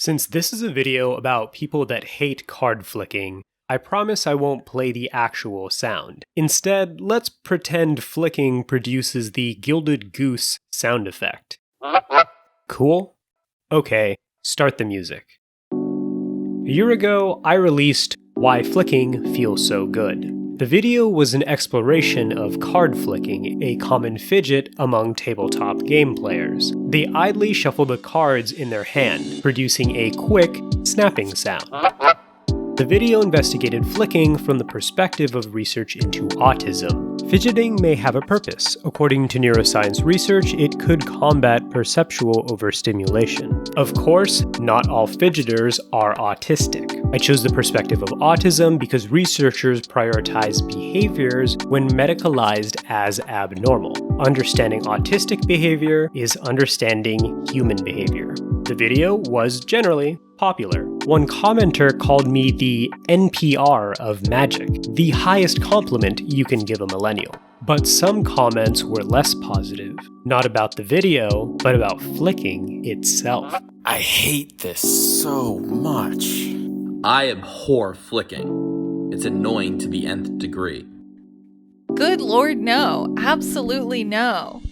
Since this is a video about people that hate card flicking, I promise I won't play the actual sound. Instead, let's pretend flicking produces the gilded goose sound effect. Cool? Okay, start the music. A year ago, I released Why Flicking Feels So Good. The video was an exploration of card flicking, a common fidget among tabletop game players. They idly shuffle the cards in their hand, producing a quick, snapping sound. The video investigated flicking from the perspective of research into autism. Fidgeting may have a purpose. According to neuroscience research, it could combat perceptual overstimulation. Of course, not all fidgeters are autistic. I chose the perspective of autism because researchers prioritize behaviors when medicalized as abnormal. Understanding autistic behavior is understanding human behavior. The video was generally popular. One commenter called me the NPR of magic, the highest compliment you can give a millennial. But some comments were less positive, not about the video, but about flicking itself. I hate this so much. I abhor flicking. It's annoying to the nth degree. Good Lord, no. Absolutely no.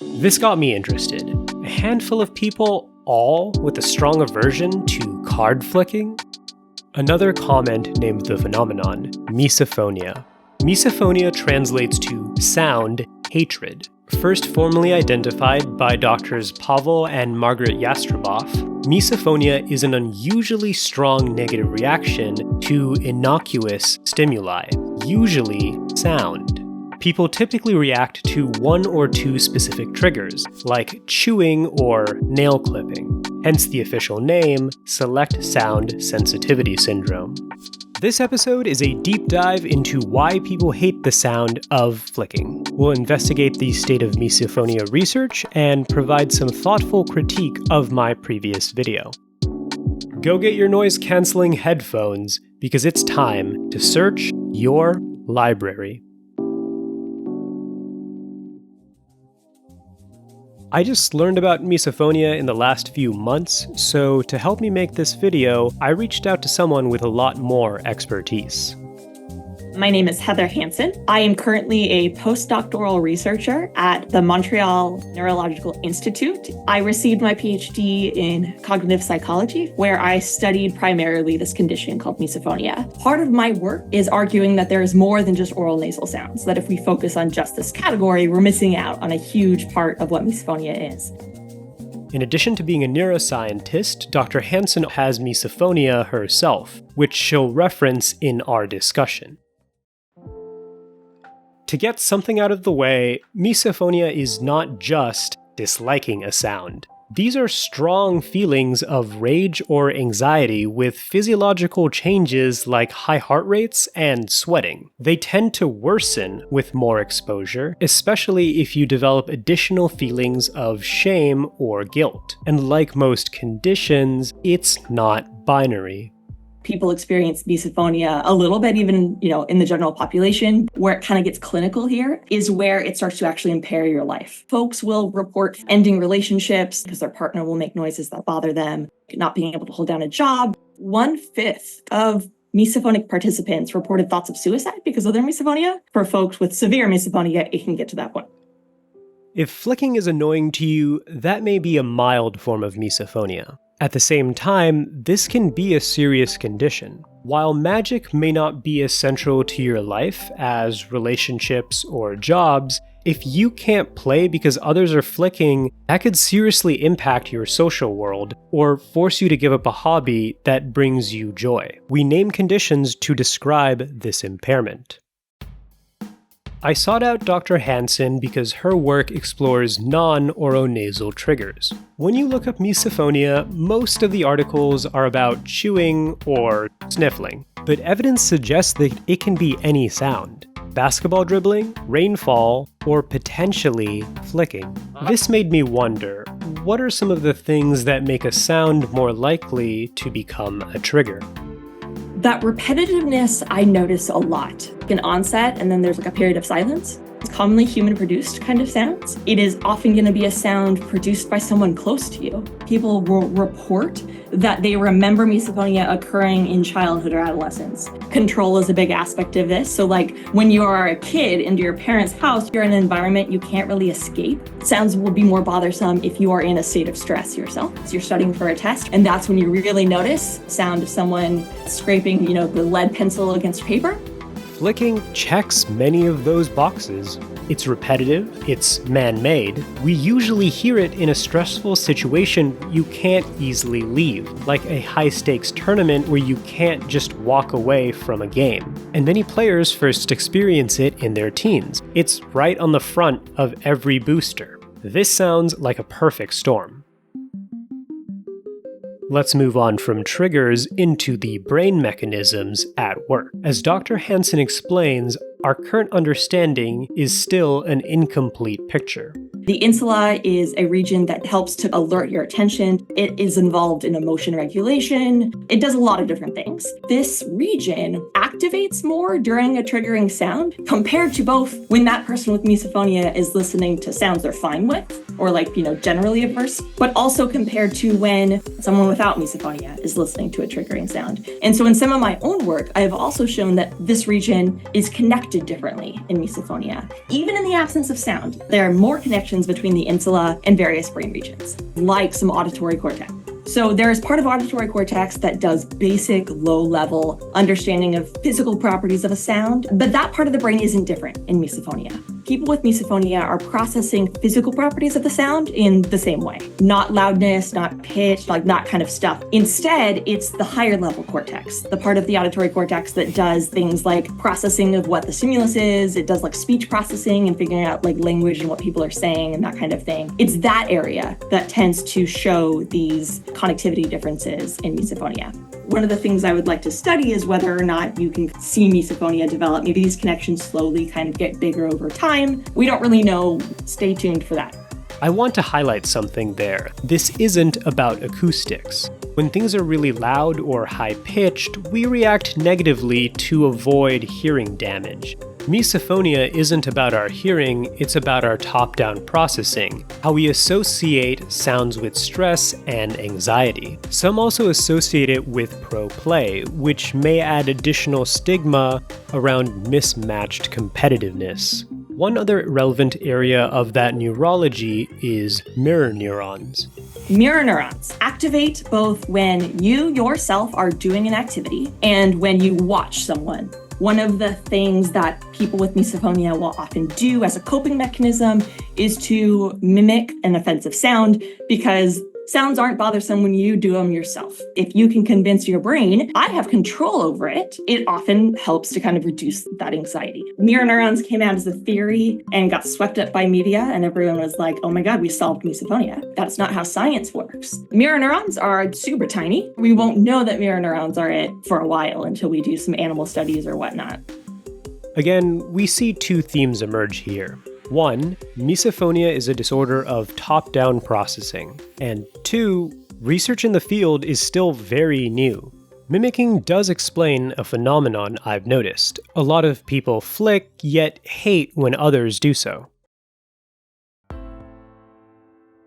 This got me interested. A handful of people, all with a strong aversion to card flicking? Another comment named the phenomenon misophonia. Misophonia translates to sound hatred. First formally identified by doctors Pavel and Margaret Yastreboff, misophonia is an unusually strong negative reaction to innocuous stimuli, usually sound. People typically react to one or two specific triggers, like chewing or nail clipping, hence the official name, Select Sound Sensitivity Syndrome. This episode is a deep dive into why people hate the sound of flicking. We'll investigate the state of misophonia research and provide some thoughtful critique of my previous video. Go get your noise-canceling headphones because it's time to search your library. I just learned about misophonia in the last few months, so to help me make this video, I reached out to someone with a lot more expertise. My name is Heather Hansen. I am currently a postdoctoral researcher at the Montreal Neurological Institute. I received my PhD in cognitive psychology, where I studied primarily this condition called misophonia. Part of my work is arguing that there is more than just oral nasal sounds, that if we focus on just this category, we're missing out on a huge part of what misophonia is. In addition to being a neuroscientist, Dr. Hansen has misophonia herself, which she'll reference in our discussion. To get something out of the way, misophonia is not just disliking a sound. These are strong feelings of rage or anxiety with physiological changes like high heart rates and sweating. They tend to worsen with more exposure, especially if you develop additional feelings of shame or guilt. And like most conditions, it's not binary. People experience misophonia a little bit, even, in the general population. Where it kind of gets clinical here is where it starts to actually impair your life. Folks will report ending relationships because their partner will make noises that bother them, not being able to hold down a job. 1/5 of misophonic participants reported thoughts of suicide because of their misophonia. For folks with severe misophonia, it can get to that point. If flicking is annoying to you, that may be a mild form of misophonia. At the same time, this can be a serious condition. While magic may not be as central to your life as relationships or jobs, if you can't play because others are flicking, that could seriously impact your social world or force you to give up a hobby that brings you joy. We name conditions to describe this impairment. I sought out Dr. Hansen because her work explores non-oronasal triggers. When you look up misophonia, most of the articles are about chewing or sniffling, but evidence suggests that it can be any sound. Basketball dribbling, rainfall, or potentially flicking. This made me wonder, what are some of the things that make a sound more likely to become a trigger? That repetitiveness I notice a lot in onset, and then there's a period of silence. commonly human-produced kind of sounds. It is often going to be a sound produced by someone close to you. People will report that they remember misophonia occurring in childhood or adolescence. Control is a big aspect of this. So like when you are a kid into your parents' house, you're in an environment you can't really escape. Sounds will be more bothersome if you are in a state of stress yourself. So you're studying for a test, and that's when you really notice the sound of someone scraping, the lead pencil against paper. Flicking checks many of those boxes. It's repetitive, it's man-made. We usually hear it in a stressful situation you can't easily leave, like a high-stakes tournament where you can't just walk away from a game. And many players first experience it in their teens. It's right on the front of every booster. This sounds like a perfect storm. Let's move on from triggers into the brain mechanisms at work. As Dr. Hansen explains, our current understanding is still an incomplete picture. The insula is a region that helps to alert your attention. It is involved in emotion regulation. It does a lot of different things. This region activates more during a triggering sound compared to both when that person with misophonia is listening to sounds they're fine with, or generally averse, but also compared to when someone without misophonia is listening to a triggering sound. And so in some of my own work, I have also shown that this region is connected differently in misophonia. Even in the absence of sound, there are more connections between the insula and various brain regions, like some auditory cortex. So there is part of auditory cortex that does basic low-level understanding of physical properties of a sound, but that part of the brain isn't different in misophonia. People with misophonia are processing physical properties of the sound in the same way. Not loudness, not pitch, like that kind of stuff. Instead, it's the higher level cortex, the part of the auditory cortex that does things like processing of what the stimulus is. It does like speech processing and figuring out like language and what people are saying and that kind of thing. It's that area that tends to show these connectivity differences in misophonia. One of the things I would like to study is whether or not you can see misophonia develop. Maybe these connections slowly kind of get bigger over time. We don't really know. Stay tuned for that. I want to highlight something there. This isn't about acoustics. When things are really loud or high-pitched, we react negatively to avoid hearing damage. Misophonia isn't about our hearing, it's about our top-down processing, how we associate sounds with stress and anxiety. Some also associate it with pro play, which may add additional stigma around mismatched competitiveness. One other relevant area of that neurology is mirror neurons. Mirror neurons activate both when you yourself are doing an activity and when you watch someone. One of the things that people with misophonia will often do as a coping mechanism is to mimic an offensive sound because sounds aren't bothersome when you do them yourself. If you can convince your brain, I have control over it, it often helps to kind of reduce that anxiety. Mirror neurons came out as a theory and got swept up by media, and everyone was like, oh my God, we solved misophonia. That's not how science works. Mirror neurons are super tiny. We won't know that mirror neurons are it for a while until we do some animal studies or whatnot. Again, we see two themes emerge here. One, misophonia is a disorder of top-down processing. And two, research in the field is still very new. Mimicking does explain a phenomenon I've noticed. A lot of people flick, yet hate when others do so.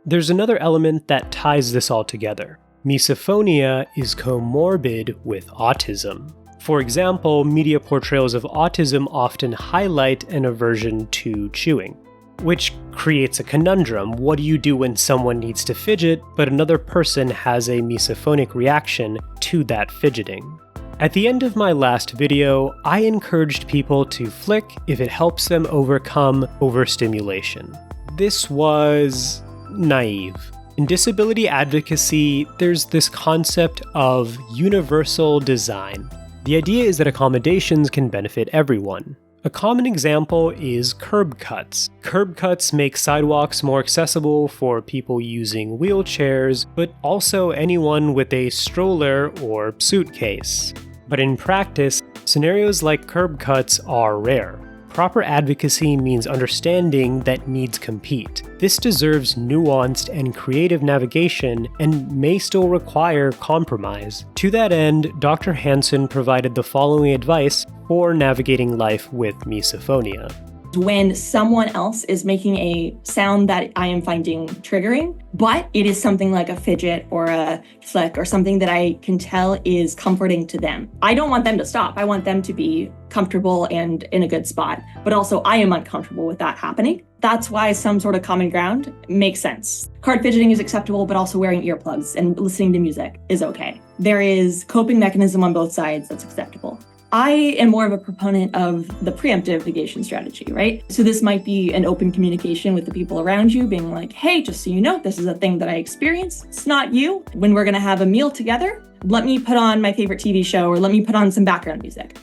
There's another element that ties this all together. Misophonia is comorbid with autism. For example, media portrayals of autism often highlight an aversion to chewing, which creates a conundrum. What do you do when someone needs to fidget, but another person has a misophonic reaction to that fidgeting? At the end of my last video, I encouraged people to flick if it helps them overcome overstimulation. This was naive. In disability advocacy, there's this concept of universal design. The idea is that accommodations can benefit everyone. A common example is curb cuts. Curb cuts make sidewalks more accessible for people using wheelchairs, but also anyone with a stroller or suitcase. But in practice, scenarios like curb cuts are rare. Proper advocacy means understanding that needs compete. This deserves nuanced and creative navigation and may still require compromise. To that end, Dr. Hansen provided the following advice for navigating life with misophonia. When someone else is making a sound that I am finding triggering, but it is something like a fidget or a flick or something that I can tell is comforting to them. I don't want them to stop. I want them to be comfortable and in a good spot, but also I am uncomfortable with that happening. That's why some sort of common ground makes sense. Card fidgeting is acceptable, but also wearing earplugs and listening to music is okay. There is coping mechanism on both sides that's acceptable. I am more of a proponent of the preemptive negation strategy, right? So this might be an open communication with the people around you, being like, hey, just so you know, this is a thing that I experience. It's not you. When we're gonna have a meal together, let me put on my favorite TV show or let me put on some background music.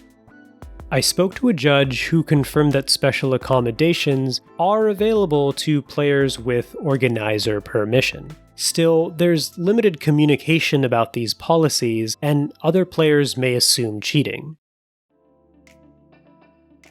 I spoke to a judge who confirmed that special accommodations are available to players with organizer permission. Still, there's limited communication about these policies, and other players may assume cheating.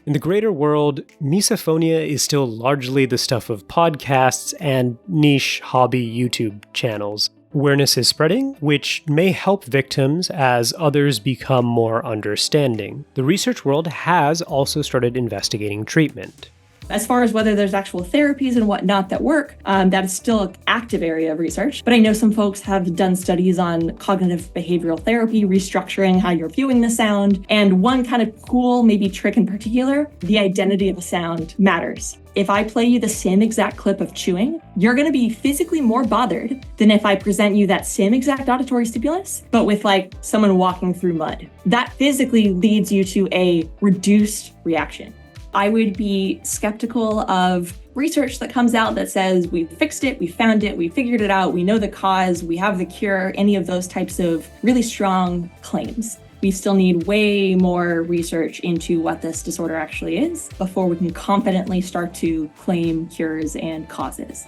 In the greater world, misophonia is still largely the stuff of podcasts and niche hobby YouTube channels. Awareness is spreading, which may help victims as others become more understanding. The research world has also started investigating treatment. As far as whether there's actual therapies and whatnot that work, that is still an active area of research. But I know some folks have done studies on cognitive behavioral therapy, restructuring how you're viewing the sound. And one kind of cool, maybe trick in particular, the identity of a sound matters. If I play you the same exact clip of chewing, you're going to be physically more bothered than if I present you that same exact auditory stimulus, but with like someone walking through mud. That physically leads you to a reduced reaction. I would be skeptical of research that comes out that says we fixed it, we found it, we figured it out, we know the cause, we have the cure, any of those types of really strong claims. We still need way more research into what this disorder actually is before we can confidently start to claim cures and causes.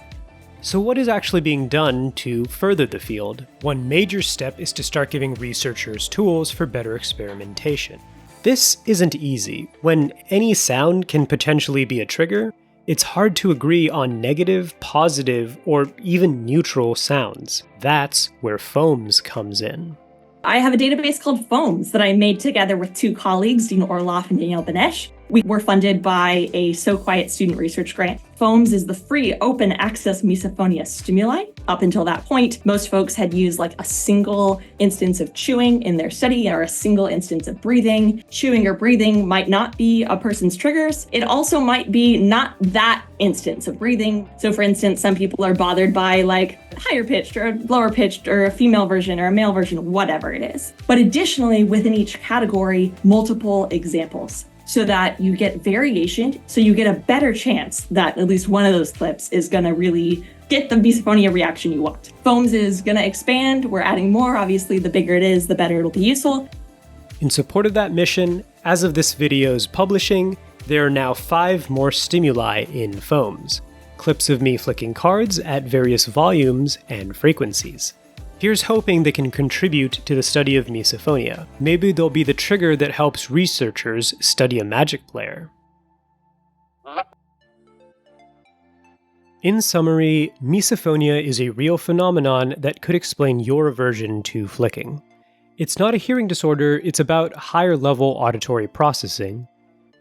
So what is actually being done to further the field? One major step is to start giving researchers tools for better experimentation. This isn't easy. When any sound can potentially be a trigger, it's hard to agree on negative, positive, or even neutral sounds. That's where Foams comes in. I have a database called Foams that I made together with two colleagues, Dean Orloff and Danielle Benesh. We were funded by a So Quiet student research grant. Foams is the free open access misophonia stimuli. Up until that point, most folks had used like a single instance of chewing in their study or a single instance of breathing. Chewing or breathing might not be a person's triggers. It also might be not that instance of breathing. So for instance, some people are bothered by like higher pitched or lower pitched or a female version or a male version, whatever it is. But additionally, within each category, multiple examples, so that you get variation, so you get a better chance that at least one of those clips is gonna really get the misophonia reaction you want. Foams is gonna expand, we're adding more, obviously the bigger it is, the better it'll be useful. In support of that mission, as of this video's publishing, there are now 5 more stimuli in Foams. Clips of me flicking cards at various volumes and frequencies. Here's hoping they can contribute to the study of misophonia. Maybe they'll be the trigger that helps researchers study a Magic player. In summary, misophonia is a real phenomenon that could explain your aversion to flicking. It's not a hearing disorder, it's about higher-level auditory processing.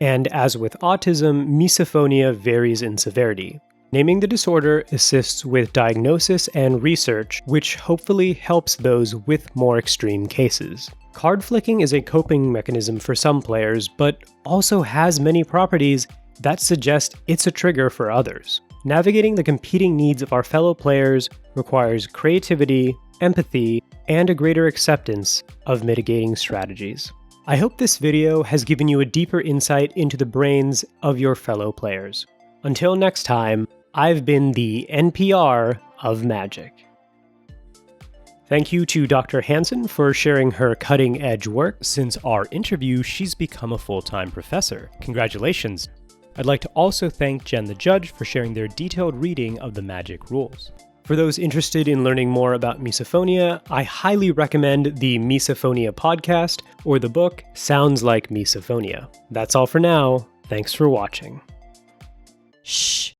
And as with autism, misophonia varies in severity. Naming the disorder assists with diagnosis and research, which hopefully helps those with more extreme cases. Card flicking is a coping mechanism for some players, but also has many properties that suggest it's a trigger for others. Navigating the competing needs of our fellow players requires creativity, empathy, and a greater acceptance of mitigating strategies. I hope this video has given you a deeper insight into the brains of your fellow players. Until next time, I've been the NPR of Magic. Thank you to Dr. Hansen for sharing her cutting-edge work. Since our interview, she's become a full-time professor. Congratulations! I'd like to also thank Jen the Judge for sharing their detailed reading of the Magic rules. For those interested in learning more about misophonia, I highly recommend the Misophonia podcast or the book Sounds Like Misophonia. That's all for now. Thanks for watching. Shh!